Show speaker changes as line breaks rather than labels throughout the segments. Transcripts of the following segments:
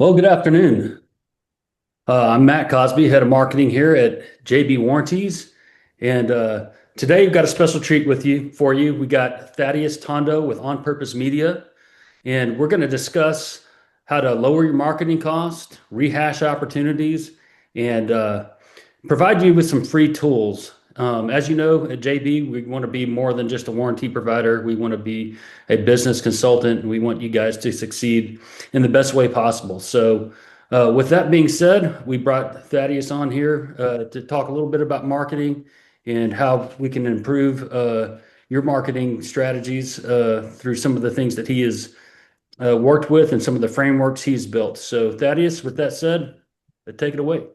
Well, good afternoon. I'm Matt Cosby, head of marketing here at JB Warranties, and today we've got a special treat with you for you. We got Thaddeus Tondu with On Purpose Media, and we're going to discuss how to lower your marketing cost, rehash opportunities, and provide you with some free tools. As you know, at JB, we want to be more than just a warranty provider. We want to be a business consultant, and we want you guys to succeed in the best way possible. So, with that being said, we brought Thaddeus on here to talk a little bit about marketing and how we can improve your marketing strategies through some of the things that he has worked with and some of the frameworks he's built. So, Thaddeus, with that said, take it away.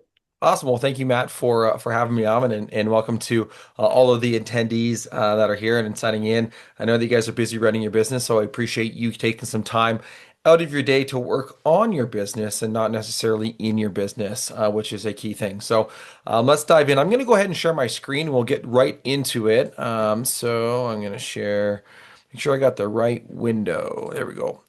Awesome. Well, thank you, Matt, for having me on, and welcome to all of the attendees that are here and signing in. I know that you guys are busy running your business, so I appreciate you taking some time out of your day to work on your business and not necessarily in your business, which is a key thing. So let's dive in. I'm going to go ahead and share my screen. We'll get right into it. So I'm going to share. Make sure I got the right window. There we go.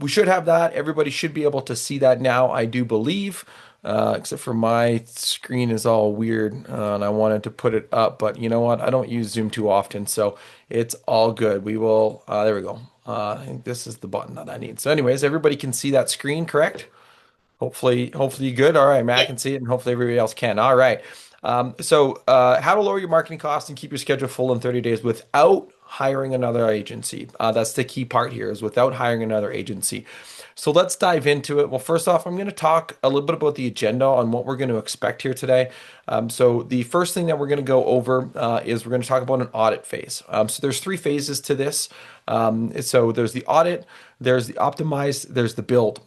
We should have that. Everybody should be able to see that now, I do believe. Except for my screen is all weird, and I wanted to put it up, but you know what? I don't use Zoom too often, so it's all good. We will, there we go. I think this is the button that I need. So anyways, everybody can see that screen, correct? Hopefully you good. All right, Matt can see it, and hopefully everybody else can. All right. How to lower your marketing costs and keep your schedule full in 30 days without hiring another agency. That's the key part here, is without hiring another agency. So let's dive into it. Well, first off, I'm going to talk a little bit about the agenda on what we're going to expect here today. So the first thing that we're going to go over is we're going to talk about an audit phase. So there's three phases to this. So there's the audit, there's the optimize, there's the build.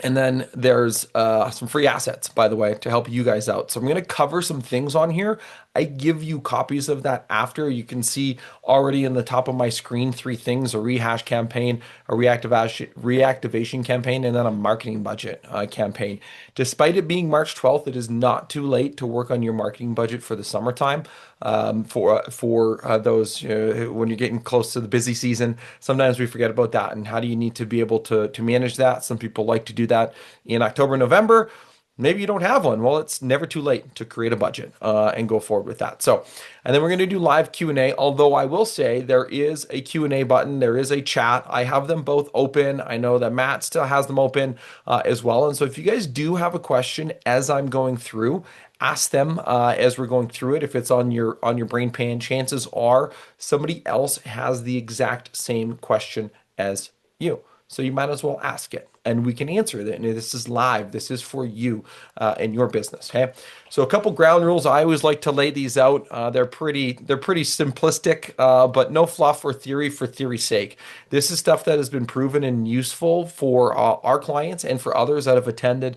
And then there's some free assets, by the way, to help you guys out. So I'm going to cover some things on here. I give you copies of that after. You can see already in the top of my screen, three things: a rehash campaign, a reactivation campaign, and then a marketing budget campaign. Despite it being March 12th, it is not too late to work on your marketing budget for the summertime. For those when you're getting close to the busy season, sometimes we forget about that. And how do you need to be able to manage that? Some people like to do that in October, November. Maybe you don't have one. Well, it's never too late to create a budget and go forward with that. So, and then we're going to do live Q&A. Although I will say there is a Q&A button, there is a chat. I have them both open. I know that Matt still has them open as well. And so if you guys do have a question as I'm going through, ask them as we're going through it. If it's on your brain pan, chances are somebody else has the exact same question as you. So you might as well ask it and we can answer it. And this is live. This is for you and your business. Okay. So a couple ground rules. I always like to lay these out. They're pretty simplistic, but no fluff or theory for theory's sake. This is stuff that has been proven and useful for our clients and for others that have attended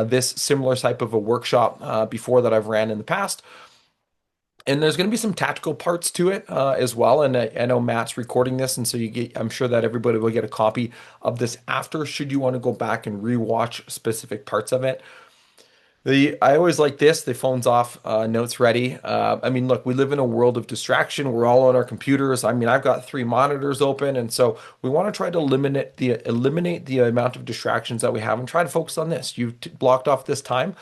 this similar type of a workshop before that I've ran in the past. And there's going to be some tactical parts to it as well. And I know Matt's recording this, and so I'm sure that everybody will get a copy of this after, should you want to go back and rewatch specific parts of it. I always like this, the phone's off, notes ready. I mean, look, we live in a world of distraction. We're all on our computers. I mean, I've got three monitors open, and so we want to try to eliminate the amount of distractions that we have and try to focus on this. You've blocked off this time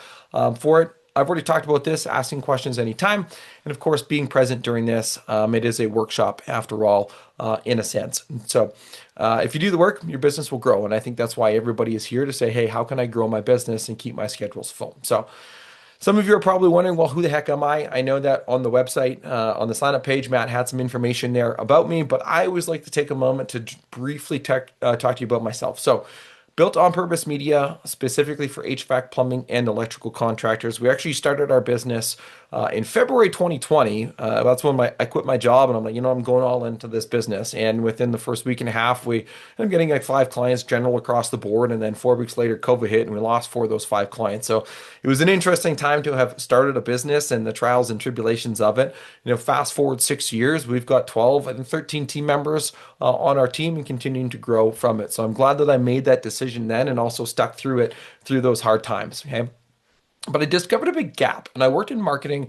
for it. I've already talked about this, asking questions anytime, and of course, being present during this. It is a workshop after all, in a sense. So if you do the work, your business will grow. And I think that's why everybody is here to say, hey, how can I grow my business and keep my schedules full? So some of you are probably wondering, well, who the heck am I? I know that on the website, on the sign up page, Matt had some information there about me, but I always like to take a moment to briefly talk to you about myself. So built on purpose media specifically for HVAC, plumbing, and electrical contractors. We actually started our business in February 2020. That's when I quit my job and I'm like, I'm going all into this business. And within the first week and a half, I'm getting like 5 clients general across the board. And then 4 weeks later, COVID hit and we lost 4 of those 5 clients. So it was an interesting time to have started a business and the trials and tribulations of it. Fast forward 6 years, we've got 12 and 13 team members on our team and continuing to grow from it. So I'm glad that I made that decision then and also stuck through it through those hard times. Okay. But I discovered a big gap, and I worked in marketing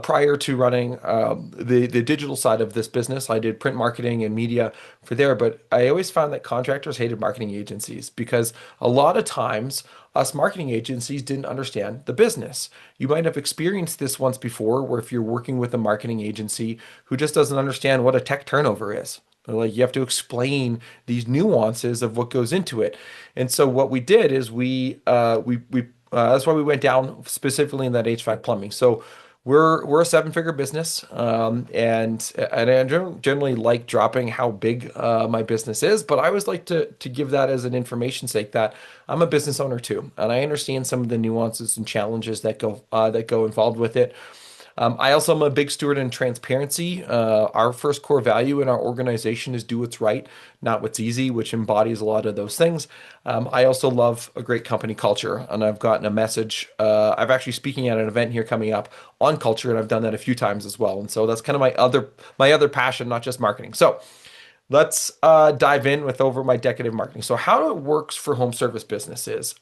prior to running the digital side of this business. I did print marketing and media for there, but I always found that contractors hated marketing agencies because a lot of times us marketing agencies didn't understand the business. You might have experienced this once before, where if you're working with a marketing agency who just doesn't understand what a tech turnover is. Like you have to explain these nuances of what goes into it. And so what we did is we that's why we went down specifically in that HVAC plumbing. So we're a seven-figure business, and I generally like dropping how big my business is, but I always like to give that as an information sake that I'm a business owner too, and I understand some of the nuances and challenges that go involved with it. I also am a big steward in transparency. Our first core value in our organization is do what's right, not what's easy, which embodies a lot of those things. I also love a great company culture, and I've gotten a message. I've actually speaking at an event here coming up on culture, and I've done that a few times as well. And so that's kind of my other passion, not just marketing. So let's dive in with over my decade of marketing. So how it works for home service businesses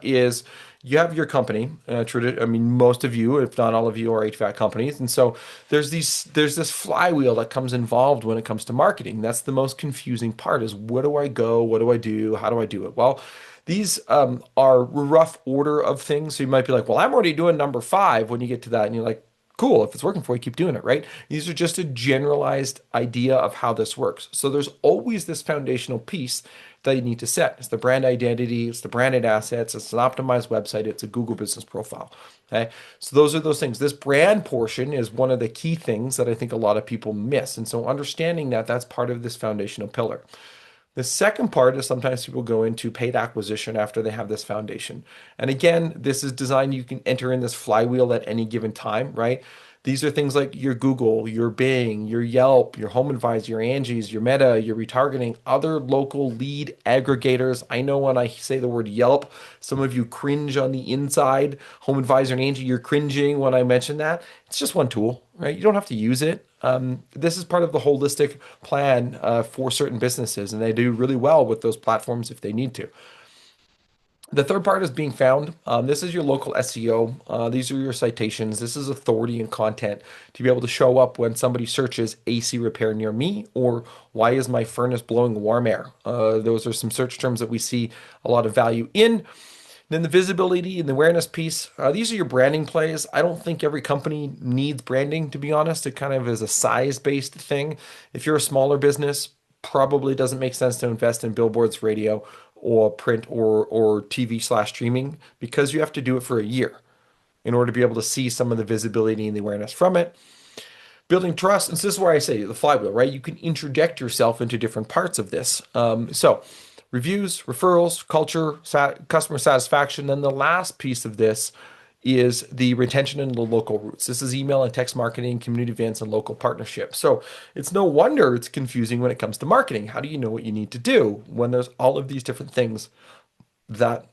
is you have your company. I mean, most of you, if not all of you, are HVAC companies, and so there's this flywheel that comes involved when it comes to marketing. That's the most confusing part: is where do I go? What do I do? How do I do it? Well, these are rough order of things. So you might be like, well, I'm already doing number five when you get to that, and you're like, cool, if it's working for you, keep doing it, right? These are just a generalized idea of how this works. So there's always this foundational piece that you need to set. It's the brand identity, it's the branded assets, it's an optimized website, it's a Google business profile. Okay. So those are those things. This brand portion is one of the key things that I think a lot of people miss. And so understanding that that's part of this foundational pillar. The second part is sometimes people go into paid acquisition after they have this foundation. And again, this is designed, you can enter in this flywheel at any given time, right? These are things like your Google, your Bing, your Yelp, your Home Advisor, your Angie's, your Meta, your retargeting, other local lead aggregators. I know when I say the word Yelp, some of you cringe on the inside. Home Advisor and Angie, you're cringing when I mention that. It's just one tool, right? You don't have to use it. This is part of the holistic plan for certain businesses, and they do really well with those platforms if they need to. The third part is being found. This is your local SEO. These are your citations. This is authority and content to be able to show up when somebody searches AC repair near me, or why is my furnace blowing warm air? Those are some search terms that we see a lot of value in. Then the visibility and the awareness piece. These are your branding plays. I don't think every company needs branding, to be honest. It kind of is a size-based thing. If you're a smaller business, probably doesn't make sense to invest in billboards, radio, or print or TV/streaming, because you have to do it for a year in order to be able to see some of the visibility and the awareness from it. Building trust, and this is where I say the flywheel, right? You can interject yourself into different parts of this. So reviews, referrals, culture, customer satisfaction. Then the last piece of this is the retention and the local roots. This is email and text marketing, community events, and local partnerships. So it's no wonder it's confusing when it comes to marketing. How do you know what you need to do when there's all of these different things that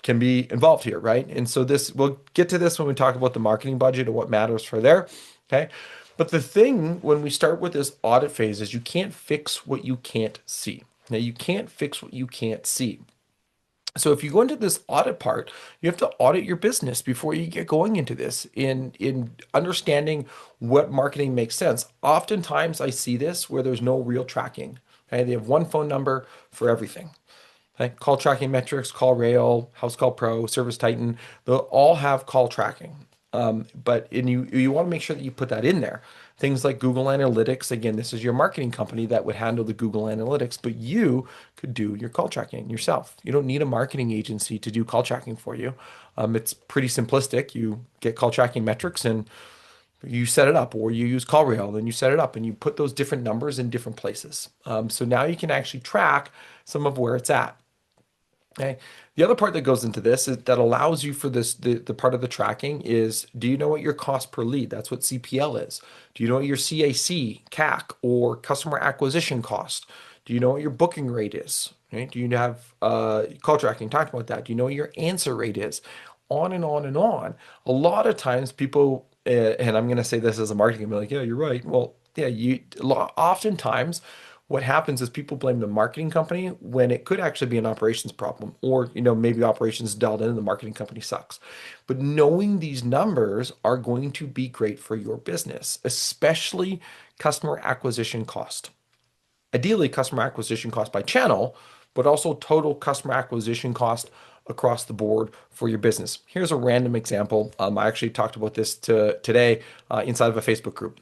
can be involved here, right? And so this, we'll get to this when we talk about the marketing budget and what matters for there. Okay. But the thing when we start with this audit phase is you can't fix what you can't see. Now, you can't fix what you can't see. So if you go into this audit part, you have to audit your business before you get going into this in understanding what marketing makes sense. Oftentimes I see this where there's no real tracking. Okay, they have one phone number for everything. Okay, call tracking metrics, call rail, house call pro, service titan, they'll all have call tracking. You want to make sure that you put that in there. Things like Google Analytics, again, this is your marketing company that would handle the Google Analytics, but you could do your call tracking yourself. You don't need a marketing agency to do call tracking for you. It's pretty simplistic. You get call tracking metrics and you set it up, or you use CallRail and you set it up and you put those different numbers in different places. So now you can actually track some of where it's at. Okay. The other part that goes into this is that allows you for this, the part of the tracking is, do you know what your cost per lead? That's what CPL is. Do you know what your CAC, CAC, or customer acquisition cost? Do you know what your booking rate is? Right? Do you have call tracking? Talked about that. Do you know what your answer rate is? On and on and on. A lot of times people, and I'm going to say this as a marketing, I'm like, yeah, you're right. Well, yeah, oftentimes what happens is people blame the marketing company when it could actually be an operations problem, or maybe operations dialed in and the marketing company sucks. But knowing these numbers are going to be great for your business, especially customer acquisition cost. Ideally, customer acquisition cost by channel, but also total customer acquisition cost across the board for your business. Here's a random example. I actually talked about this today inside of a Facebook group.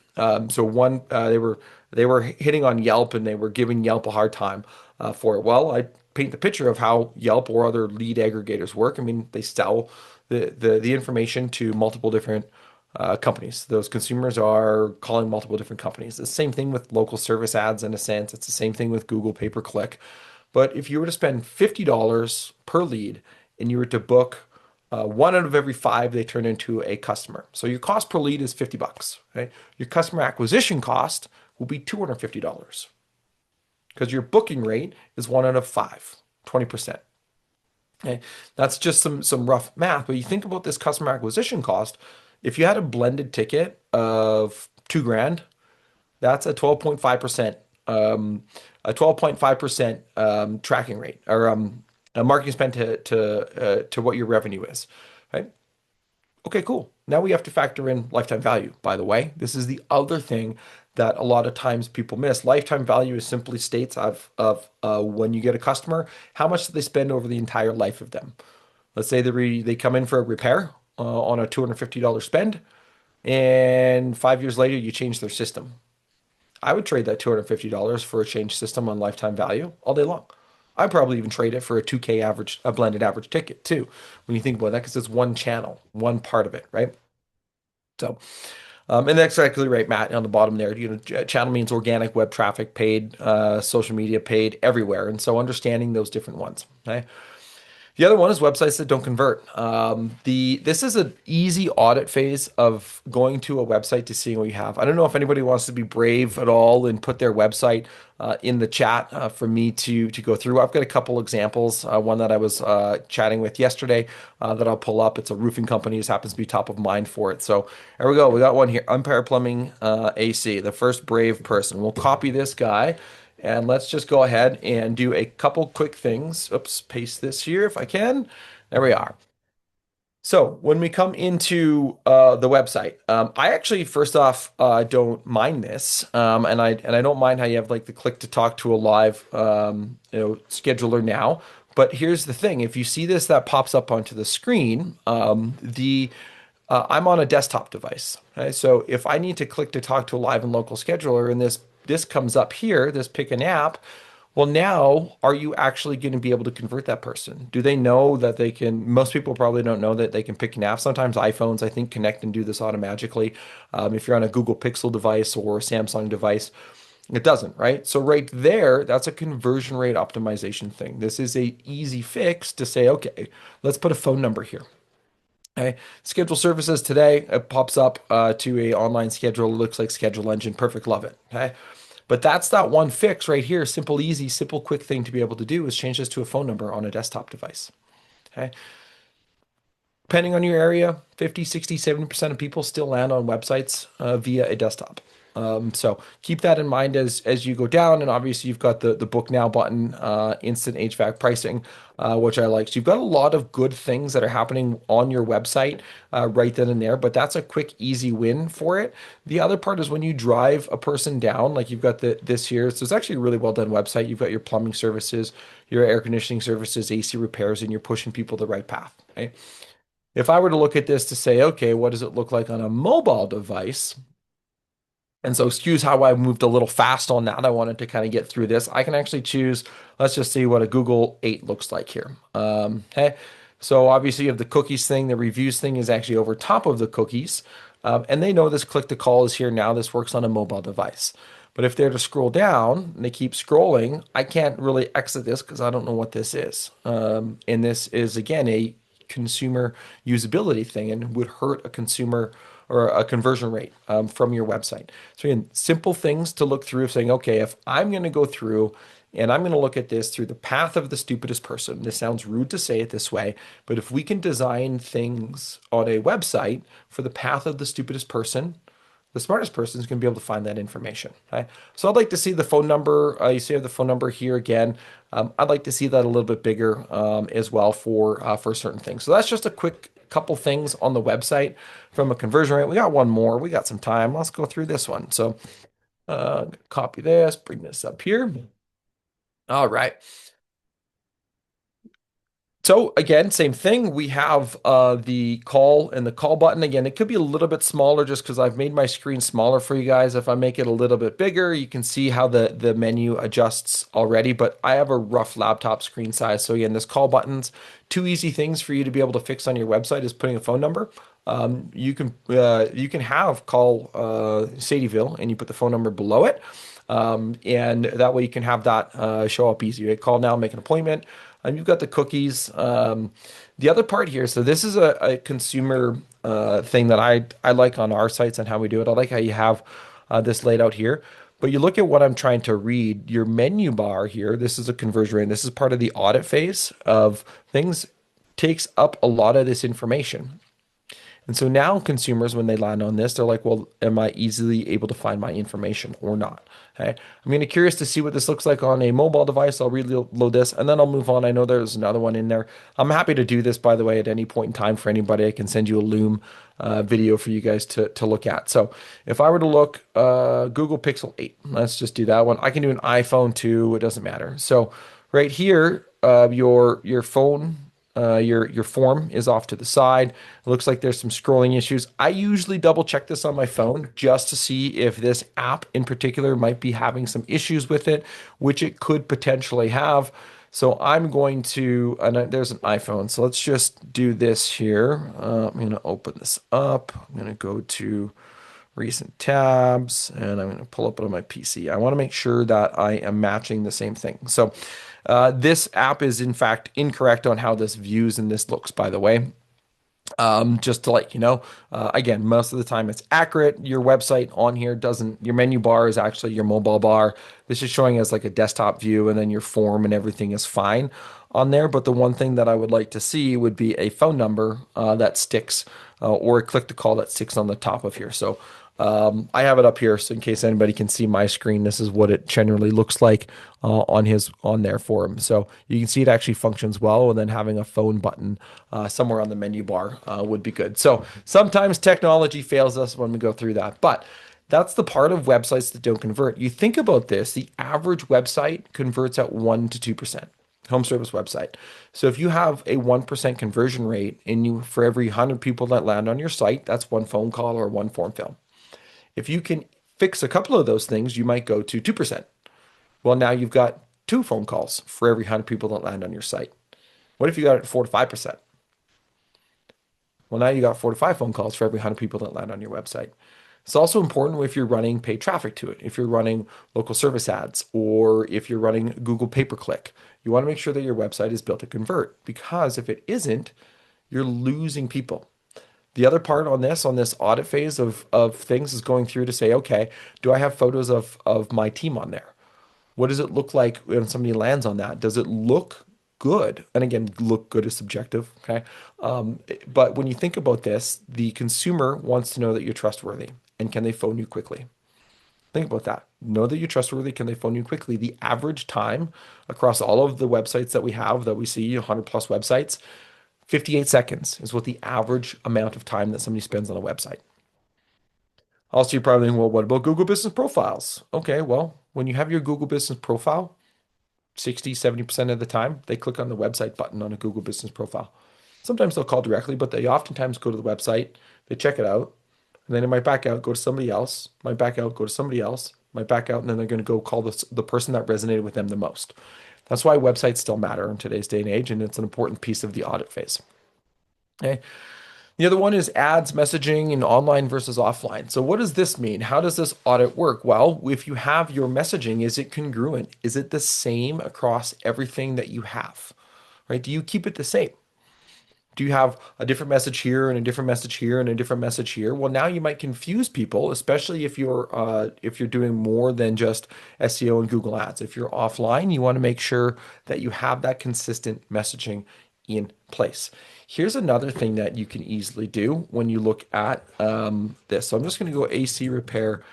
So one, they were hitting on Yelp and they were giving Yelp a hard time for it. Well, I paint the picture of how Yelp or other lead aggregators work. I mean, they sell the information to multiple different companies. Those consumers are calling multiple different companies. The same thing with local service ads in a sense. It's the same thing with Google pay-per-click. But if you were to spend $50 per lead and you were to book one out of every five, they turn into a customer. So your cost per lead is $50. Okay? Your customer acquisition cost will be $250 because your booking rate is one out of five, 20%. Okay, that's just some rough math. But you think about this customer acquisition cost. If you had a blended ticket of 2 grand, that's a 12.5% tracking rate or a marketing spend to what your revenue is. Right? Okay, cool. Now we have to factor in lifetime value, by the way. This is the other thing that a lot of times people miss. Lifetime value is simply states of when you get a customer, how much do they spend over the entire life of them? Let's say they come in for a repair on a $250 spend, and 5 years later, you change their system. I would trade that $250 for a change system on lifetime value all day long. I'd probably even trade it for a 2K average, a blended average ticket too, when you think about that, because it's one channel, one part of it, right? So, and that's exactly right, Matt, on the bottom there. Channel means organic web traffic, paid, social media, paid, everywhere. And so understanding those different ones, okay? The other one is websites that don't convert. This is an easy audit phase of going to a website to seeing what you have. I don't know if anybody wants to be brave at all and put their website in the chat for me to go through. I've got a couple examples. One that I was chatting with yesterday that I'll pull up. It's a roofing company. This happens to be top of mind for it. So there we go. We got one here. Empire Plumbing AC, the first brave person. We'll copy this guy. And let's just go ahead and do a couple quick things. Oops, paste this here if I can. There we are. So when we come into the website, I actually first off don't mind this, and I don't mind how you have like the click to talk to a live scheduler now. But here's the thing: if you see this that pops up onto the screen, I'm on a desktop device. Okay? So if I need to click to talk to a live and local scheduler, and this comes up here, this pick an app. Well, now are you actually going to be able to convert that person? Do they know that they can? Most people probably don't know that they can pick an app. Sometimes iPhones, I think, connect and do this automatically. If you're on a Google Pixel device or a Samsung device, it doesn't, right? So right there, that's a conversion rate optimization thing. This is a easy fix to say, okay, let's put a phone number here. Okay, schedule services today. It pops up to a online schedule. It looks like Schedule Engine. Perfect, love it. Okay, but that's that one fix right here. Simple, easy, simple, quick thing to be able to do is change this to a phone number on a desktop device. Okay, depending on your area, 50, 60, 70% of people still land on websites via a desktop. So keep that in mind as you go down. And obviously you've got the book now button, instant HVAC pricing, which I like. So you've got a lot of good things that are happening on your website right then and there, but that's a quick, easy win for it. The other part is when you drive a person down, like you've got this here. So it's actually a really well done website. You've got your plumbing services, your air conditioning services, AC repairs, and you're pushing people the right path. Okay. If I were to look at this to say, okay, what does it look like on a mobile device? And so excuse how I moved a little fast on that. I wanted to kind of get through this. I can actually choose, let's just see what a Google 8 looks like here. Okay. So obviously you have the cookies thing. The reviews thing is actually over top of the cookies. And they know this click to call is here now. This works on a mobile device. But if they're to scroll down and they keep scrolling, I can't really exit this because I don't know what this is. And this is, again, a consumer usability thing and would hurt a consumer or a conversion rate from your website. So again, simple things to look through saying, okay, if I'm going to go through and I'm going to look at this through the path of the stupidest person, this sounds rude to say it this way, but if we can design things on a website for the path of the stupidest person, the smartest person is going to be able to find that information. Okay? So I'd like to see the phone number. You see I have the phone number here again. I'd like to see that a little bit bigger as well for certain things. So that's just a quick couple things on the website from a conversion rate. We got one more. We got some time. Let's go through this one. So copy this, bring this up here. All right. So again, same thing. We have the call and the call button. Again, it could be a little bit smaller just because I've made my screen smaller for you guys. If I make it a little bit bigger, you can see how the menu adjusts already, but I have a rough laptop screen size. So again, this call button's two easy things for you to be able to fix on your website is putting a phone number. You can have call SteadyFlow and you put the phone number below it. And that way you can have that show up easy. Right? Call now, make an appointment. You've got the cookies. The other part here, so this is a consumer thing that I like on our sites and how we do it. I like how you have this laid out here. But you look at what I'm trying to read, your menu bar here, this is a conversion rate. This is part of the audit phase of things, takes up a lot of this information. And so now consumers, when they land on this, they're like, well, am I easily able to find my information or not? Okay. I'm going to curious to see what this looks like on a mobile device. I'll reload this and then I'll move on. I know there's another one in there. I'm happy to do this, by the way, at any point in time for anybody. I can send you a Loom video for you guys to look at. So if I were to look Google Pixel 8, let's just do that one. I can do an iPhone too. It doesn't matter. So right here, your phone, your form is off to the side. It looks like there's some scrolling issues. I usually double check this on my phone just to see if this app in particular might be having some issues with it, which it could potentially have. So I'm going to, and there's an iPhone. So let's just do this here. I'm going to open this up. I'm going to go to recent tabs and I'm going to pull up on my PC. I want to make sure that I am matching the same thing. So this app is in fact incorrect on how this views and this looks, by the way. Just to let you know, again, most of the time it's accurate. Your website on here doesn't, your menu bar is actually your mobile bar. This is showing as like a desktop view and then your form and everything is fine on there. But the one thing that I would like to see would be a phone number that sticks or a click to call that sticks on the top of here. So I have it up here, so in case anybody can see my screen, this is what it generally looks like on there for him. So you can see it actually functions well, and then having a phone button somewhere on the menu bar would be good. So sometimes technology fails us when we go through that, but that's the part of websites that don't convert. You think about this, the average website converts at 1 to 2%. Home service website. So if you have a 1% conversion rate and you, for every 100 people that land on your site, that's one phone call or one form fill. If you can fix a couple of those things, you might go to 2%. Well, now you've got 2 phone calls for every 100 people that land on your site. What if you got it at 4 to 5%? Well, now you got 4 to 5 phone calls for every 100 people that land on your website. It's also important if you're running paid traffic to it, if you're running local service ads, or if you're running Google pay-per-click. You want to make sure that your website is built to convert, because if it isn't, you're losing people. The other part on this audit phase of things is going through to say, okay, do I have photos of my team on there? What does it look like when somebody lands on that? Does it look good? And again, look good is subjective, okay? But when you think about this, the consumer wants to know that you're trustworthy, and can they phone you quickly? Think about that. Know that you're trustworthy. Can they phone you quickly? The average time across all of the websites that we have, that we see, 100 plus websites, 58 seconds is what the average amount of time that somebody spends on a website. Also, you're probably thinking, well, what about Google Business Profiles? Okay, well, when you have your Google Business Profile, 60, 70% of the time, they click on the website button on a Google Business Profile. Sometimes they'll call directly, but they oftentimes go to the website, they check it out, and then it might back out, go to somebody else, might back out, go to somebody else, might back out, and then they're going to go call the person that resonated with them the most. That's why websites still matter in today's day and age, and it's an important piece of the audit phase. Okay. The other one is ads, messaging, and online versus offline. So what does this mean? How does this audit work? Well, if you have your messaging, is it congruent? Is it the same across everything that you have? Right? Do you keep it the same? Do you have a different message here and a different message here and a different message here? Well, now you might confuse people, especially if you're doing more than just SEO and Google Ads. If you're offline, you want to make sure that you have that consistent messaging in place. Here's another thing that you can easily do when you look at this. So I'm just going to go AC repair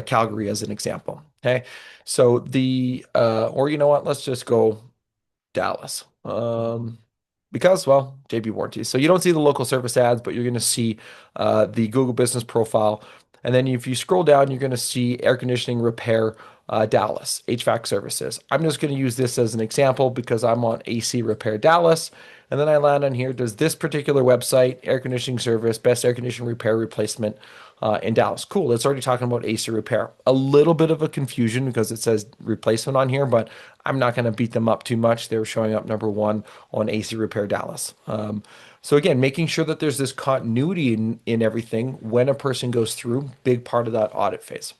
Calgary as an example. Okay. So or you know what, let's just go Dallas. Because, well, JB warranties. So you don't see the local service ads, but you're going to see the Google Business Profile. And then if you scroll down, you're going to see air conditioning repair Dallas, HVAC services. I'm just going to use this as an example because I'm on AC Repair Dallas. And then I land on here. Does this particular website, air conditioning service, best air conditioning repair replacement in Dallas? Cool. It's already talking about AC repair. A little bit of a confusion because it says replacement on here, but I'm not going to beat them up too much. They're showing up number one on AC Repair Dallas. So again, making sure that there's this continuity in everything when a person goes through, big part of that audit phase.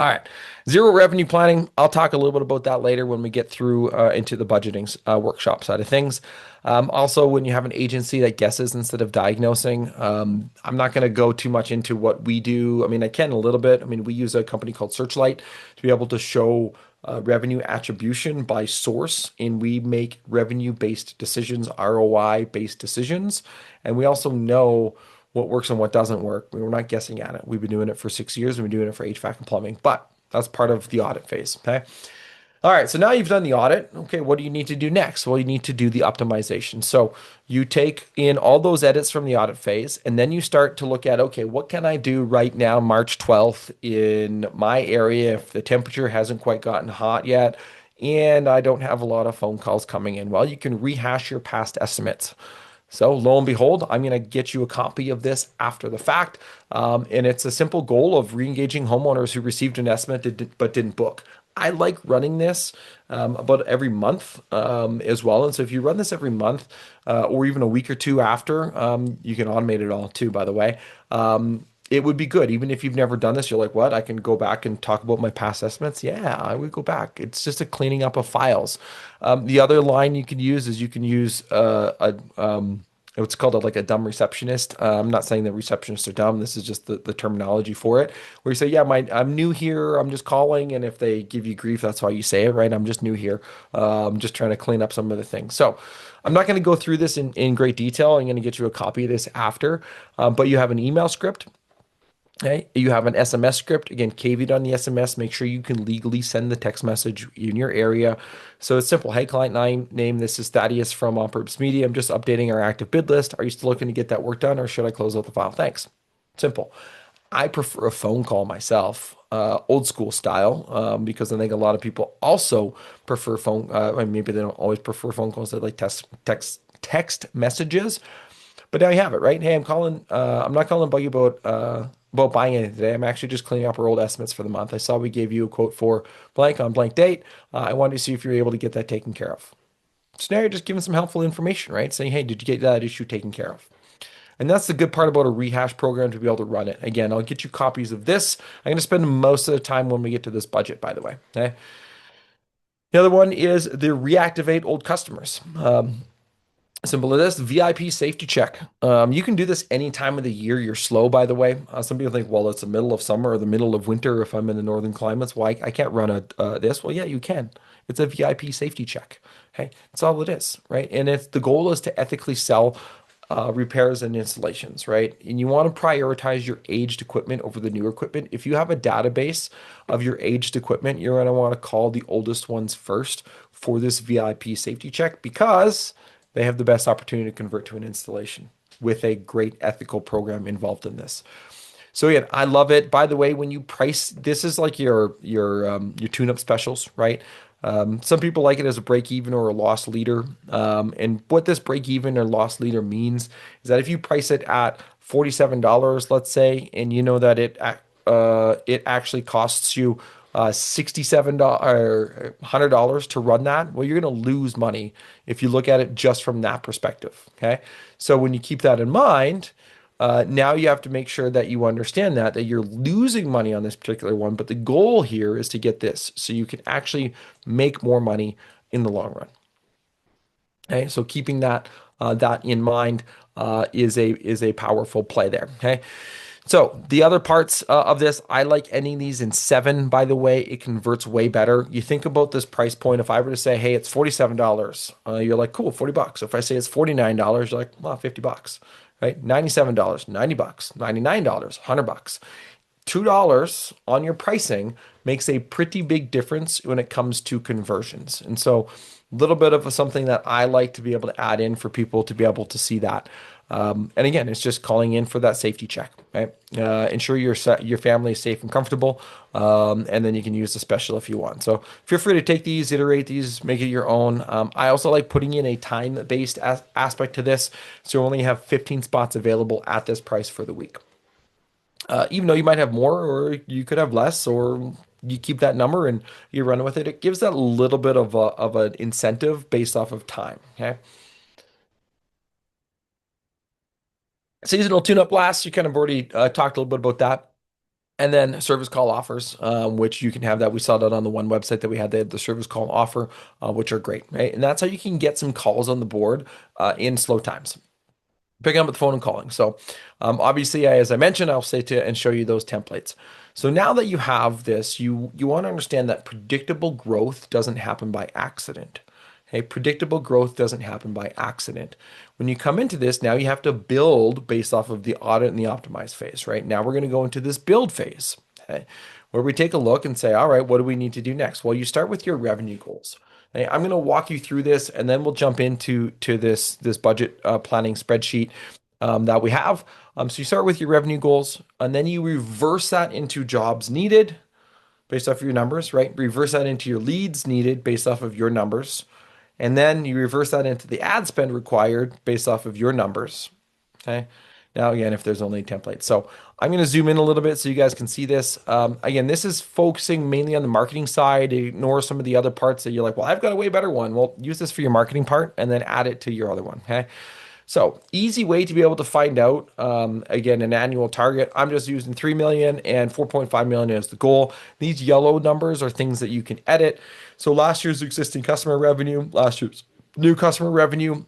All right, zero revenue planning. I'll talk a little bit about that later when we get through into the budgeting workshop side of things. Also, when you have an agency that guesses instead of diagnosing, I'm not going to go too much into what we do. I mean, I can a little bit. I mean, we use a company called Searchlight to be able to show revenue attribution by source, and we make revenue-based decisions, ROI-based decisions, and we also know what works and what doesn't work. We're not guessing at it. We've been doing it for 6 years. We've been doing it for HVAC and plumbing, but that's part of the audit phase. Okay. All right. So now you've done the audit. Okay. What do you need to do next? Well, you need to do the optimization. So you take in all those edits from the audit phase, and then you start to look at, okay, what can I do right now, March 12th in my area if the temperature hasn't quite gotten hot yet? And I don't have a lot of phone calls coming in. Well, you can rehash your past estimates. So lo and behold, I'm going to get you a copy of this after the fact. And it's a simple goal of re-engaging homeowners who received an estimate but didn't book. I like running this about every month as well. And so if you run this every month or even a week or two after, you can automate it all too, by the way. It would be good. Even if you've never done this, you're like, what? I can go back and talk about my past estimates. Yeah, I would go back. It's just a cleaning up of files. The other line you can use is you can use what's called like a dumb receptionist. I'm not saying that receptionists are dumb. This is just the terminology for it. Where you say, yeah, I'm new here. I'm just calling. And if they give you grief, that's how you say it, right? I'm just new here. I'm just trying to clean up some of the things. So I'm not going to go through this in great detail. I'm going to get you a copy of this after. But you have an email script. Okay, you have an SMS script. Again, caveat on the SMS. Make sure you can legally send the text message in your area. So it's simple. Hey, client name. This is Thaddeus from On Purpose Media. I'm just updating our active bid list. Are you still looking to get that work done, or should I close out the file? Thanks. Simple. I prefer a phone call myself, old school style, because I think a lot of people also prefer phone. Maybe they don't always prefer phone calls. They like text messages. But now you have it, right? Hey, I'm calling. I'm not calling to bug you about buying anything today. I'm actually just cleaning up our old estimates for the month. I saw we gave you a quote for blank on blank date. I wanted to see if you're able to get that taken care of. So now you're just giving some helpful information, right? Saying, hey, did you get that issue taken care of? And that's the good part about a rehash program to be able to run it. Again, I'll get you copies of this. I'm going to spend most of the time when we get to this budget, by the way. Okay. The other one is the reactivate old customers. Simple as this, VIP safety check. You can do this any time of the year you're slow, by the way. Some people think, well, it's the middle of summer or the middle of winter if I'm in the northern climates. Why I can't run this? Well, yeah, you can. It's a VIP safety check. Okay, that's all it is, right? And it's the goal is to ethically sell repairs and installations, right? And you want to prioritize your aged equipment over the newer equipment. If you have a database of your aged equipment, you're going to want to call the oldest ones first for this VIP safety check because they have the best opportunity to convert to an installation with a great ethical program involved in this. So again, I love it. By the way, when you price, this is like your tune-up specials, right? Some people like it as a break even or a loss leader. And what this break even or loss leader means is that if you price it at $47, let's say, and you know that it actually costs you $67 or $100 to run that, well, you're going to lose money if you look at it just from that perspective. Okay. So when you keep that in mind, now you have to make sure that you understand that you're losing money on this particular one, but the goal here is to get this so you can actually make more money in the long run. Okay. So keeping that in mind is a powerful play there. Okay. So the other parts of this, I like ending these in seven, by the way. It converts way better. You think about this price point. If I were to say, hey, it's $47, you're like, cool, $40. If I say it's $49, you're like, well, $50, right? $97, $90, $99, $100. $2 on your pricing makes a pretty big difference when it comes to conversions. And so a little bit of something that I like to be able to add in for people to be able to see that. And again, it's just calling in for that safety check, right? Ensure your family is safe and comfortable, and then you can use the special if you want. So feel free to take these, iterate these, make it your own. I also like putting in a time-based aspect to this, so you only have 15 spots available at this price for the week. Even though you might have more, or you could have less, or you keep that number and you run with it. It gives that little bit of an incentive based off of time. Okay. Seasonal tune-up lasts, you kind of already talked a little bit about that. And then service call offers, which you can have that. We saw that on the one website that we had. They had the service call offer, which are great, right? And that's how you can get some calls on the board in slow times. Picking up the phone and calling. So obviously, as I mentioned, I'll say to and show you those templates. So now that you have this, you want to understand that predictable growth doesn't happen by accident. Okay, predictable growth doesn't happen by accident. When you come into this, now you have to build based off of the audit and the optimize phase, right? Now we're going to go into this build phase, okay, where we take a look and say, all right, what do we need to do next? Well, you start with your revenue goals. Okay, I'm going to walk you through this, and then we'll jump into this budget planning spreadsheet that we have. So you start with your revenue goals, and then you reverse that into jobs needed based off of your numbers, right? Reverse that into your leads needed based off of your numbers. And then you reverse that into the ad spend required based off of your numbers. Okay. Now, again, if there's only templates. So I'm going to zoom in a little bit so you guys can see this. Again, this is focusing mainly on the marketing side. Ignore some of the other parts that you're like, well, I've got a way better one. Well, use this for your marketing part and then add it to your other one. Okay. So easy way to be able to find out, again, an annual target. I'm just using 3 million and 4.5 million as the goal. These yellow numbers are things that you can edit. So last year's existing customer revenue, last year's new customer revenue,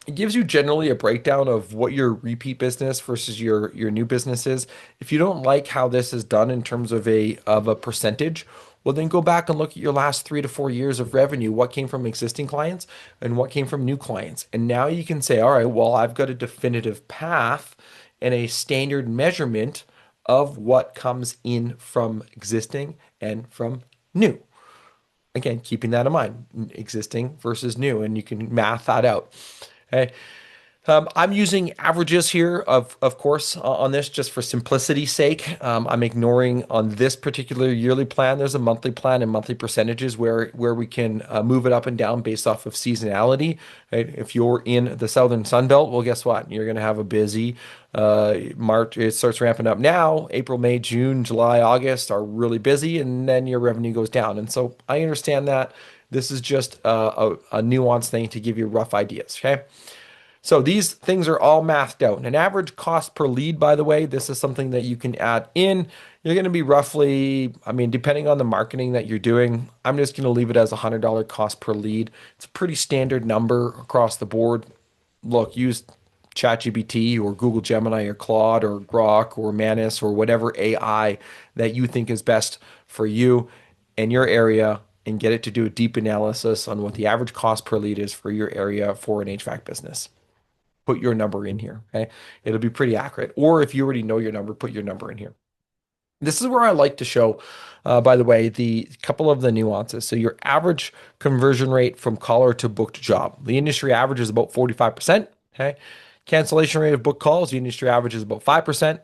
it gives you generally a breakdown of what your repeat business versus your new business is. If you don't like how this is done in terms of a percentage, well, then go back and look at your last 3 to 4 years of revenue. What came from existing clients and what came from new clients. And now you can say, all right, well, I've got a definitive path and a standard measurement of what comes in from existing and from new. Again, keeping that in mind, existing versus new, and you can math that out. Okay. I'm using averages here, of course, on this just for simplicity's sake. I'm ignoring on this particular yearly plan. There's a monthly plan and monthly percentages where we can move it up and down based off of seasonality. Right? If you're in the Southern Sun Belt, well, guess what? You're going to have a busy March. It starts ramping up now. April, May, June, July, August are really busy, and then your revenue goes down. And so I understand that. This is just a nuanced thing to give you rough ideas. Okay. So these things are all mathed out. An average cost per lead, by the way, this is something that you can add in. You're going to be roughly, I mean, depending on the marketing that you're doing, I'm just going to leave it as a $100 cost per lead. It's a pretty standard number across the board. Look, use ChatGPT or Google Gemini or Claude or Grok or Manus or whatever AI that you think is best for you and your area, and get it to do a deep analysis on what the average cost per lead is for your area for an HVAC business. Put your number in here. Okay. It'll be pretty accurate. Or if you already know your number, put your number in here. This is where I like to show, by the way, the couple of the nuances. So your average conversion rate from caller to booked job. The industry average is about 45%. Okay. Cancellation rate of booked calls. The industry average is about 5%.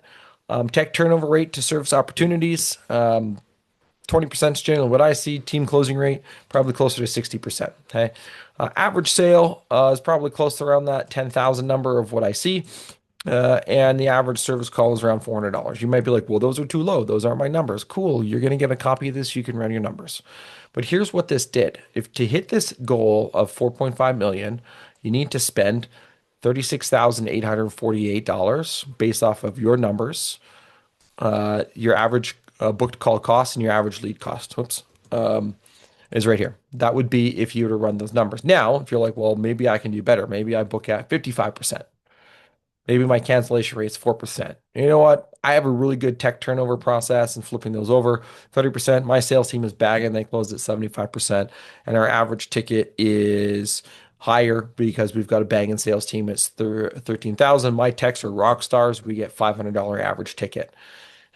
Tech turnover rate to service opportunities. 20% is generally what I see. Team closing rate, probably closer to 60%. Okay. Average sale is probably close to around that 10,000 number of what I see. And the average service call is around $400. You might be like, well, those are too low. Those aren't my numbers. Cool. You're going to get a copy of this. You can run your numbers. But here's what this did. If to hit this goal of 4.5 million, you need to spend $36,848 based off of your numbers, your average booked call cost and your average lead cost. Whoops. Is right here. That would be if you were to run those numbers. Now, if you're like, well, maybe I can do better. Maybe I book at 55%. Maybe my cancellation rate's 4%. You know what? I have a really good tech turnover process and flipping those over 30%. My sales team is bagging. They closed at 75%. And our average ticket is higher because we've got a banging sales team. It's 13,000. My techs are rock stars. We get $500 average ticket.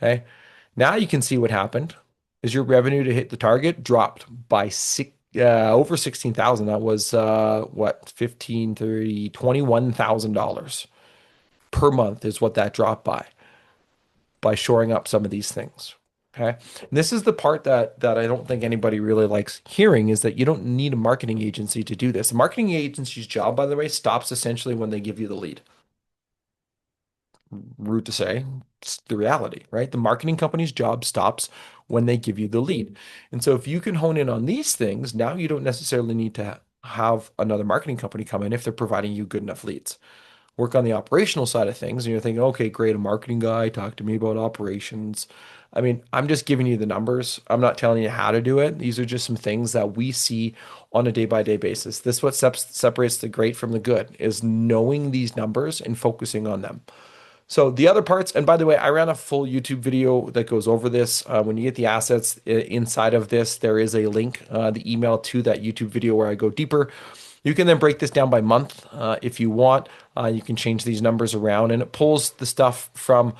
Okay. Now you can see what happened is your revenue to hit the target dropped by over 16,000. That was what, 15, 30, $21,000 per month is what that dropped by shoring up some of these things. Okay. And this is the part that I don't think anybody really likes hearing is that you don't need a marketing agency to do this. A marketing agency's job, by the way, stops essentially when they give you the lead. Rude to say, it's the reality, right? The marketing company's job stops when they give you the lead. And so if you can hone in on these things, now you don't necessarily need to have another marketing company come in if they're providing you good enough leads. Work on the operational side of things, and you're thinking, okay, great, a marketing guy, talk to me about operations. I mean, I'm just giving you the numbers. I'm not telling you how to do it. These are just some things that we see on a day-by-day basis. This is what separates the great from the good, is knowing these numbers and focusing on them. So the other parts, and by the way, I ran a full YouTube video that goes over this. When you get the assets inside of this, there is a link, the email to that YouTube video where I go deeper. You can then break this down by month if you want. You can change these numbers around, and it pulls the stuff from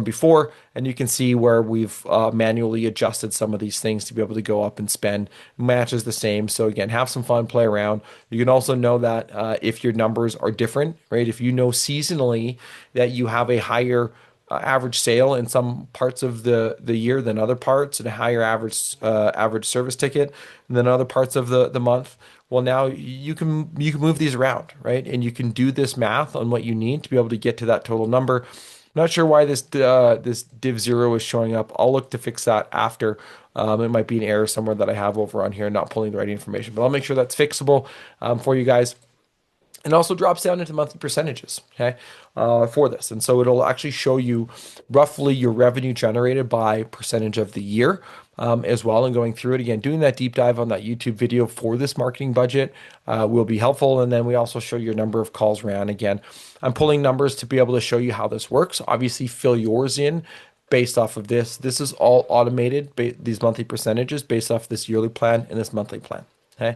before, and you can see where we've manually adjusted some of these things to be able to go up and spend. Matches the same. So again, have some fun, play around. You can also know that if your numbers are different, right? If you know seasonally that you have a higher average sale in some parts of the year than other parts, and a higher average service ticket than other parts of the month. Well, now you can move these around, right? And you can do this math on what you need to be able to get to that total number. Not sure why this div 0 is showing up. I'll look to fix that after. It might be an error somewhere that I have over on here, not pulling the right information, but I'll make sure that's fixable for you guys. And also drops down into monthly percentages, okay, for this. And so it'll actually show you roughly your revenue generated by percentage of the year as well. And going through it again, doing that deep dive on that YouTube video for this marketing budget will be helpful. And then we also show your number of calls ran. Again, I'm pulling numbers to be able to show you how this works. Obviously, fill yours in based off of this. This is all automated, these monthly percentages based off this yearly plan and this monthly plan, okay?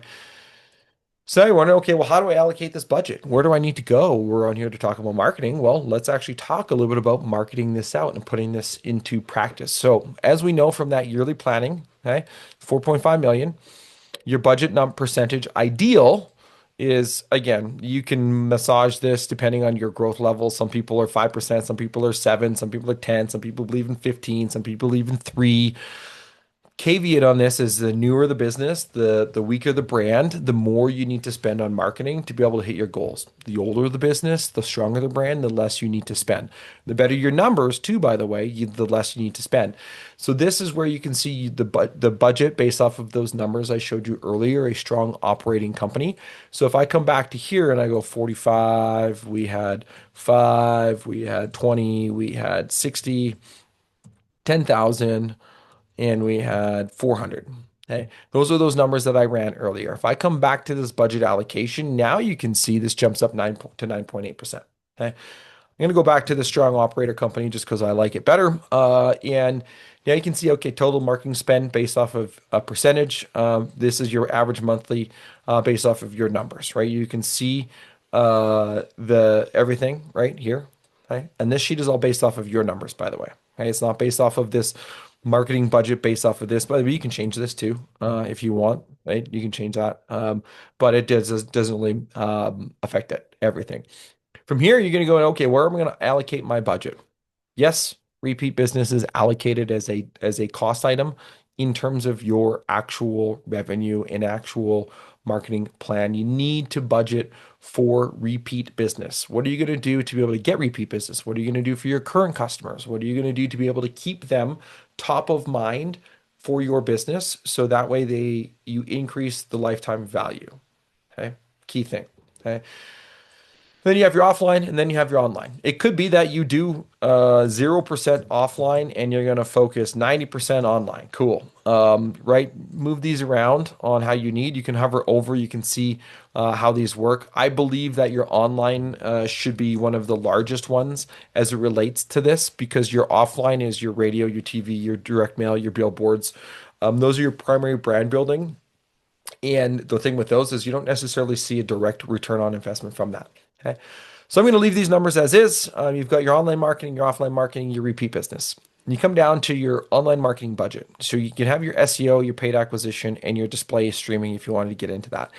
So you wonder, okay, well, how do I allocate this budget? Where do I need to go? We're on here to talk about marketing. Well, let's actually talk a little bit about marketing this out and putting this into practice. So as we know from that yearly planning, okay, 4.5 million, your budget percentage ideal is, again, you can massage this depending on your growth level. Some people are 5%, some people are 7, some people are 10, some people believe in 15, some people believe in 3. Caveat on this is the newer the business, the weaker the brand, the more you need to spend on marketing to be able to hit your goals. The older the business, the stronger the brand, the less you need to spend. The better your numbers too, by the way, the less you need to spend. So this is where you can see the budget based off of those numbers I showed you earlier, a strong operating company. So if I come back to here and I go 45, we had 5, we had 20, we had 60, 10,000, and we had 400. Okay. Those are those numbers that I ran earlier. If I come back to this budget allocation, now you can see this jumps up 9 to 9.8%. Okay. I'm going to go back to the strong operator company just because I like it better. And now you can see, okay, total marketing spend based off of a percentage. This is your average monthly based off of your numbers, right? You can see the everything right here. Okay. And this sheet is all based off of your numbers, by the way. Okay. It's not based off of this marketing budget based off of this. But you can change this too if you want, right? You can change that. But it doesn't really affect everything. From here, you're going to go, okay, where am I going to allocate my budget? Yes, repeat business is allocated as a cost item in terms of your actual revenue and actual marketing plan. You need to budget for repeat business. What are you going to do to be able to get repeat business? What are you going to do for your current customers? What are you going to do to be able to keep them top of mind for your business so that way you increase the lifetime value? Okay, key thing. Okay. Then you have your offline, and then you have your online. It could be that you do 0% offline and you're going to focus 90% online. Cool. Right? Move these around on how you need. You can hover over, you can see how these work. I believe that your online should be one of the largest ones as it relates to this because your offline is your radio, your TV, your direct mail, your billboards. Those are your primary brand building. And the thing with those is you don't necessarily see a direct return on investment from that. Okay. So I'm going to leave these numbers as is. You've got your online marketing, your offline marketing, your repeat business. And you come down to your online marketing budget. So you can have your SEO, your paid acquisition, and your display streaming if you wanted to get into that.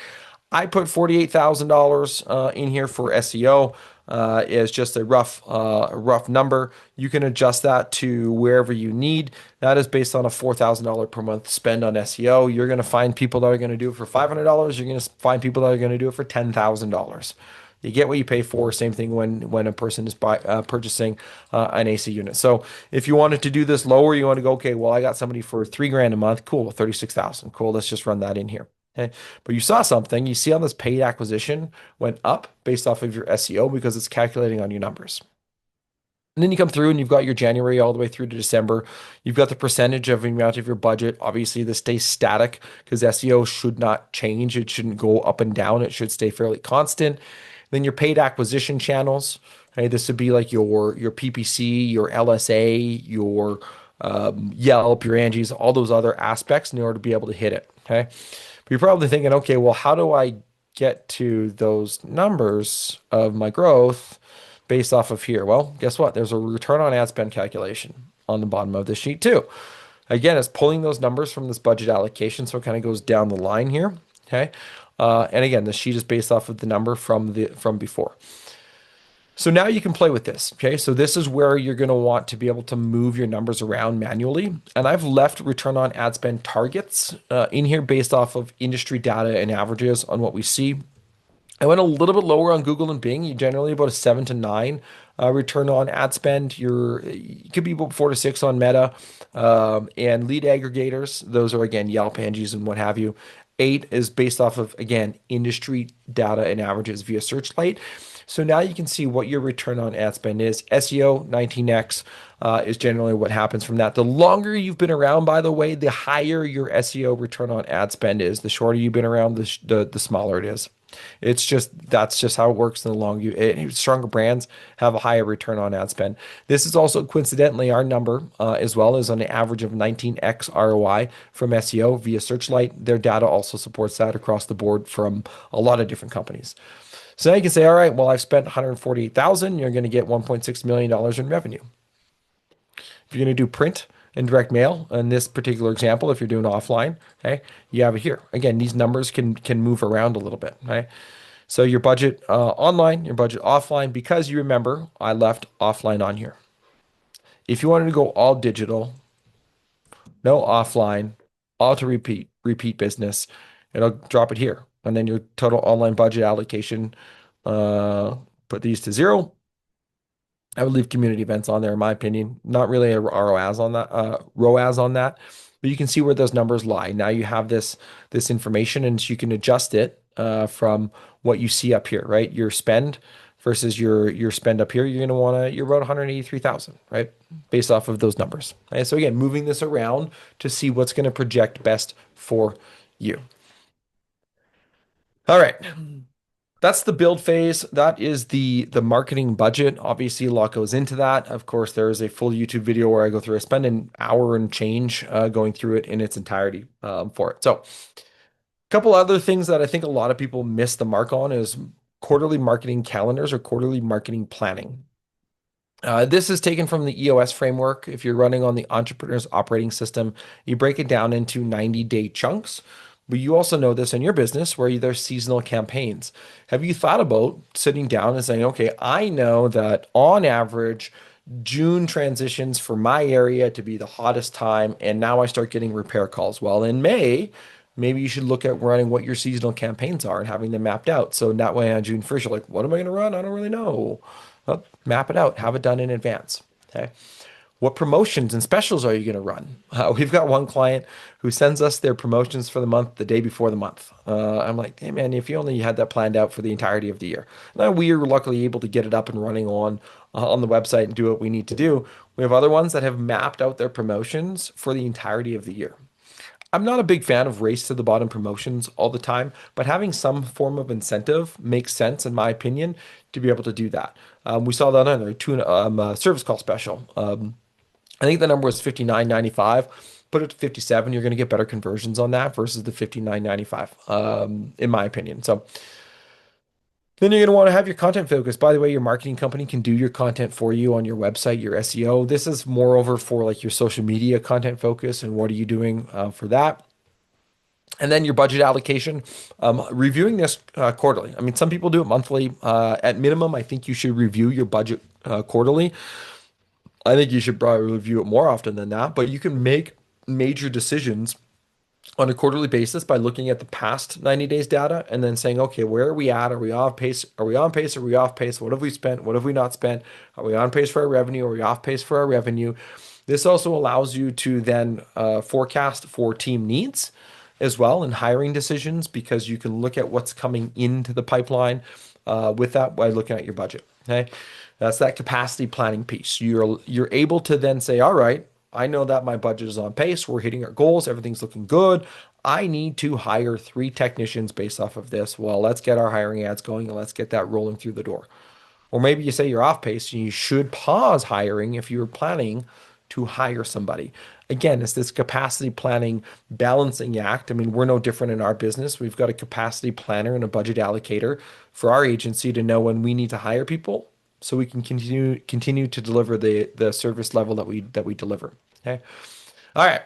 I put $48,000 in here for SEO as just a rough number. You can adjust that to wherever you need. That is based on a $4,000 per month spend on SEO. You're going to find people that are going to do it for $500. You're going to find people that are going to do it for $10,000. You get what you pay for. Same thing when a person is purchasing an AC unit. So if you wanted to do this lower, you want to go, okay, well, I got somebody for $3,000 a month. Cool, 36,000. Cool. Let's just run that in here. Okay. But you saw something. You see on this paid acquisition went up based off of your SEO because it's calculating on your numbers. And then you come through and you've got your January all the way through to December. You've got the percentage of the amount of your budget. Obviously, this stays static because SEO should not change. It shouldn't go up and down. It should stay fairly constant. Then your paid acquisition channels. Okay, this would be like your PPC, your LSA, your Yelp, your Angie's, all those other aspects in order to be able to hit it. Okay. But you're probably thinking, okay, well, how do I get to those numbers of my growth based off of here? Well, guess what? There's a return on ad spend calculation on the bottom of this sheet too. Again, it's pulling those numbers from this budget allocation, so it kind of goes down the line here. Okay. And again, the sheet is based off of the number from before. So now you can play with this. Okay. So this is where you're going to want to be able to move your numbers around manually. And I've left return on ad spend targets in here based off of industry data and averages on what we see. I went a little bit lower on Google and Bing. You generally about a 7 to 9 return on ad spend. You could be about 4 to 6 on Meta and lead aggregators. Those are again Yelp, Angie's, and what have you. 8 is based off of again industry data and averages via Searchlight. So now you can see what your return on ad spend is. SEO 19x is generally what happens from that. The longer you've been around, by the way, the higher your SEO return on ad spend is. The shorter you've been around, the smaller it is. That's just how it works. In the long stronger brands have a higher return on ad spend. This is also coincidentally our number as well as on an average of 19x ROI from SEO via Searchlight. Their data also supports that across the board from a lot of different companies. So now you can say, all right, well, I've spent 148,000. You're going to get $1.6 million in revenue. If you're going to do print and direct mail, in this particular example, if you're doing offline, okay, you have it here. Again, these numbers can move around a little bit, okay? So your budget online, your budget offline, because you remember, I left offline on here. If you wanted to go all digital, no offline, all to repeat business, it'll drop it here. And then your total online budget allocation, put these to 0. I would leave community events on there, in my opinion. Not really a ROAS on that, but you can see where those numbers lie. Now you have this information, and so you can adjust it from what you see up here, right? Your spend versus your spend up here. You're about 183,000, right? Based off of those numbers. Okay? So again, moving this around to see what's going to project best for you. All right. That's the build phase. That is the marketing budget. Obviously, a lot goes into that. Of course, there is a full YouTube video where I go through. I spend an hour and change going through it in its entirety for it. So, a couple other things that I think a lot of people miss the mark on is quarterly marketing calendars or quarterly marketing planning. This is taken from the EOS framework. If you're running on the Entrepreneur's Operating System, you break it down into 90-day chunks. But you also know this in your business where there's seasonal campaigns. Have you thought about sitting down and saying, okay, I know that on average, June transitions for my area to be the hottest time, and now I start getting repair calls. Well, in May, maybe you should look at running what your seasonal campaigns are and having them mapped out. So that way on June 1st, you're like, what am I going to run? I don't really know. Well, map it out, have it done in advance. Okay. What promotions and specials are you going to run? We've got one client who sends us their promotions for the month the day before the month. I'm like, hey man, if you only had that planned out for the entirety of the year. Now we are luckily able to get it up and running on the website and do what we need to do. We have other ones that have mapped out their promotions for the entirety of the year. I'm not a big fan of race to the bottom promotions all the time, but having some form of incentive makes sense, in my opinion, to be able to do that. We saw that on our service call special. I think the number was 59.95. Put it to 57, you're going to get better conversions on that versus the 59.95, in my opinion. So then you're going to want to have your content focus. By the way, your marketing company can do your content for you on your website, your SEO. This is moreover for like your social media content focus and what are you doing for that. And then your budget allocation, reviewing this quarterly. I mean, some people do it monthly. At minimum, I think you should review your budget quarterly. I think you should probably review it more often than that, but you can make major decisions on a quarterly basis by looking at the past 90 days data and then saying, okay, where are we at? Are we off pace? Are we on pace? Are we off pace? What have we spent? What have we not spent? Are we on pace for our revenue? Are we off pace for our revenue? This also allows you to then forecast for team needs as well and hiring decisions because you can look at what's coming into the pipeline with that by looking at your budget. Okay. That's that capacity planning piece. You're able to then say, all right, I know that my budget is on pace. We're hitting our goals. Everything's looking good. I need to hire 3 technicians based off of this. Well, let's get our hiring ads going and let's get that rolling through the door. Or maybe you say you're off pace and you should pause hiring if you're planning to hire somebody. Again, it's this capacity planning balancing act. I mean, we're no different in our business. We've got a capacity planner and a budget allocator for our agency to know when we need to hire people so we can continue to deliver the service level that we deliver. Okay. All right.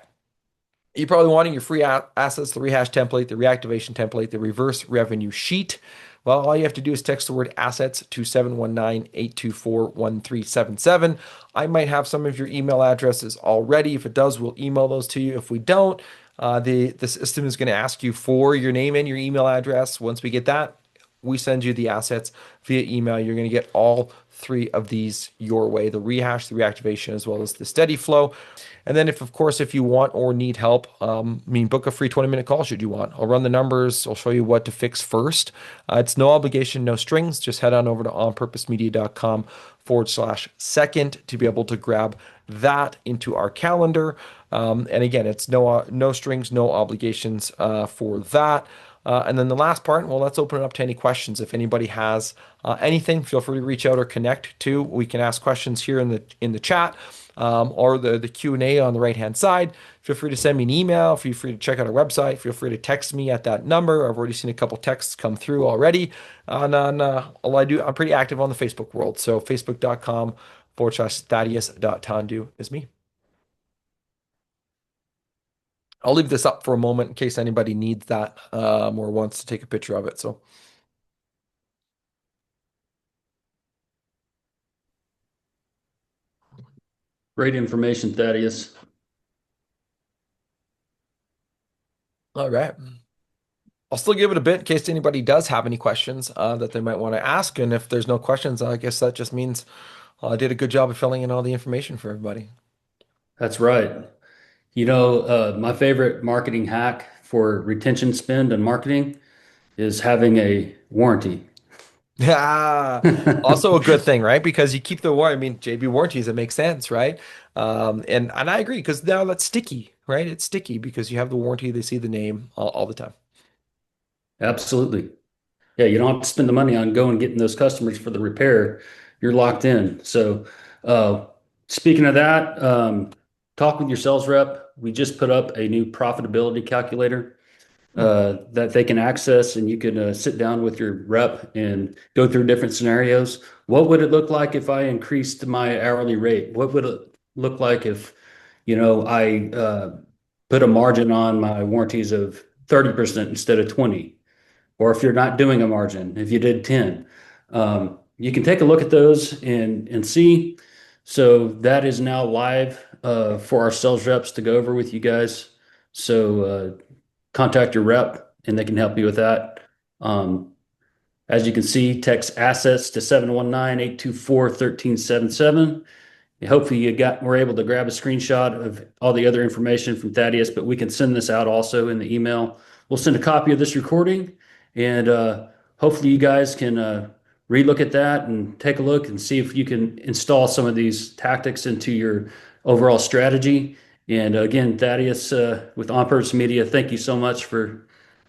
You're probably wanting your free assets, the rehash template, the reactivation template, the reverse revenue sheet. Well, all you have to do is text the word assets to 719-824-1377. I might have some of your email addresses already. If it does, we'll email those to you. If we don't, the system is going to ask you for your name and your email address. Once we get that, we send you the assets via email. You're going to get all 3 of these your way, the rehash, the reactivation, as well as the SteadyFlow. And then if, of course, if you want or need help, book a free 20-minute call should you want. I'll run the numbers. I'll show you what to fix first. It's no obligation, no strings. Just head on over to onpurposemedia.com/second to be able to grab that into our calendar. And again, it's no strings, no obligations for that. And then the last part, well, let's open it up to any questions. If anybody has anything, feel free to reach out or connect to. We can ask questions here in the chat or the Q&A on the right-hand side. Feel free to send me an email. Feel free to check out our website. Feel free to text me at that number. I've already seen a couple texts come through already. And all I do, I'm pretty active on the Facebook world. So facebook.com/Thaddeus.Tondu is me. I'll leave this up for a moment in case anybody needs that or wants to take a picture of it. So,
Great information, Thaddeus.
all right. I'll still give it a bit in case anybody does have any questions that they might want to ask. And if there's no questions, I guess that just means I did a good job of filling in all the information for everybody.
That's right. My favorite marketing hack for retention spend and marketing is having a warranty.
Yeah. Also a good thing, right? Because you keep the warranty. I mean, JB warranties, it makes sense, right? And I agree because now that's sticky, right? It's sticky because you have the warranty, they see the name all the time.
Absolutely. Yeah, you don't have to spend the money on going and getting those customers for the repair. You're locked in. So, uh, speaking of that, talk with your sales rep. We just put up a new profitability calculator that they can access, and you can sit down with your rep and go through different scenarios. What would it look like if I increased my hourly rate? What would it look like if, I put a margin on my warranties of 30% instead of 20? Or if you're not doing a margin, if you did 10, you can take a look at those and see. So that is now live for our sales reps to go over with you guys. So contact your rep and they can help you with that. As you can see, text assets to 719-824-1377. Hopefully we're able to grab a screenshot of all the other information from Thaddeus, but we can send this out also in the email. We'll send a copy of this recording, and hopefully you guys can relook at that and take a look and see if you can install some of these tactics into your overall strategy. And again, Thaddeus with On Purpose Media, thank you so much for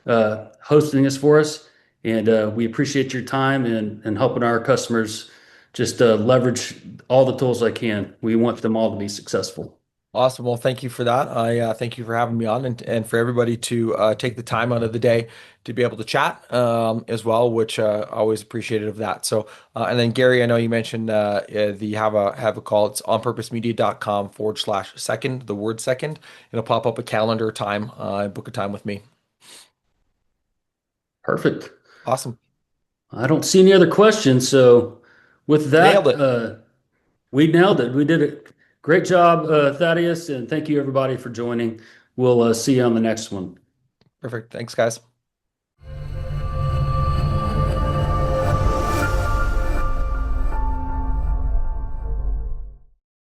hosting this for us. And we appreciate your time and helping our customers just leverage all the tools I can. We want them all to be successful.
Awesome. Well, thank you for that. I thank you for having me on and for everybody to take the time out of the day to be able to chat as well, which always appreciated of that. So, and then Gary, I know you mentioned the have a call. It's onpurposemedia.com/second, the word second. It'll pop up a calendar time, book a time with me.
Perfect.
Awesome.
I don't see any other questions. So with
Nailed
that,
it.
we nailed it. We did a great job, Thaddeus, and thank you everybody for joining. We'll see you on the next one.
Perfect. Thanks, guys.